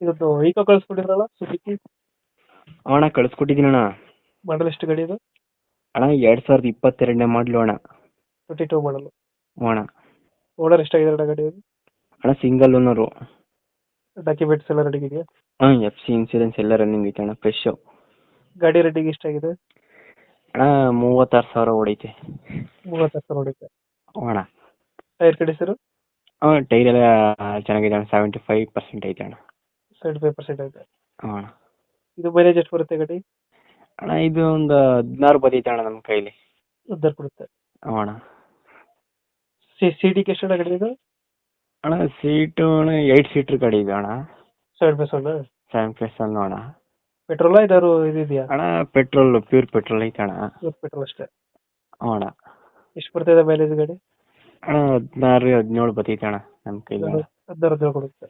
ಇವತ್ತು eco ಕಳಿಸ್ಬಿಟ್ಟಿದ್ರಲ್ಲ Suzuki. ಅಣ್ಣ ಕಳಿಸ್ಕೊಟ್ಟಿದ್ದೀನಿ. ಮಾಡಲ್ ಎಷ್ಟು ಗಾಡಿ ಇದು? ಅಣ್ಣ 2022ನೇ ಮಾಡಲು ಅಣ್ಣ. 22 ಮಾಡಲು. ಅಣ್ಣ ಓನರ್ ಎಷ್ಟಾಗಿದೆ ಗಾಡಿ ಇದು? ಅಣ್ಣ ಸಿಂಗಲ್ ಓನರು. ಡಾಕ್ಯುಮೆಂಟ್ಸ್ ಎಲ್ಲ ರೆಡಿ ಇದೆಯಾ? FC ಇನ್ಸೂರೆನ್ಸ್ ಎಲ್ಲ ರನ್ನಿಂಗ್ ಐತೆ ಅಣ್ಣ, ಫ್ರೆಶ್. ಗಾಡಿ ರೇಟಿಂಗ್ ಎಷ್ಟಾಗಿದೆ? ಅಣ್ಣ 36,000 ಹೊಡೈತೆ. 36,000 ಹೊಡಿತೆ. ಅಣ್ಣ ಟೈರ್ ಕಂಡೀಷನ್? ಟೈರ್ ಎಲ್ಲ ಚೆನ್ನಾಗಿದೆ ಅಣ್ಣ, 75% ಐತೆ ಅಣ್ಣ. 75% ಐತೆ. ಅಣ್ಣ ಇದು ಮೈಲೇಜ್ ಎಷ್ಟು ಬರುತ್ತೆ ಗಾಡಿ? ಅಣ್ಣ ಇದು ಒಂದು 16 ಬದೈತೆ ಅಣ್ಣ ನಮ್ಮ ಕೈಲಿ. ಉದ್ದಾರ ಕೊಡುತ್ತೆ. ಅಣ್ಣ ಸಿಟಿಗೆ ಎಷ್ಟು ಗಾಡಿ ಇದು? ಅಣ್ಣ ಸೀಟು ಅಣ್ಣ 8 ಸೀಟ್ರ್ ಗಾಡಿ ಇದೆ ಅಣ್ಣ. 7+1? 7+1 ಅಣ್ಣ. ಪೆಟ್ರೋಲ್ ಇದಾರು ಇದೆಯಾ? ಅಣ್ಣ ಪೆಟ್ರೋಲ್, ಪ್ಯೂರ್ ಪೆಟ್ರೋಲ್ ಐತೆ ಅಣ್ಣ. ಪೆಟ್ರೋಲ್ ಅಷ್ಟೇ. ಅಣ್ಣ ಎಷ್ಟು ಬರ್ತಿದೆ ಮೈಲೇಜ್ ಗಾಡಿ? ಅಣ್ಣ 16-17 ಬರ್ತೈತೆ ಅಣ್ಣ ನಮ್ಮ ಕೈಲಿ. 16-17 ಕೊಡುತ್ತೆ.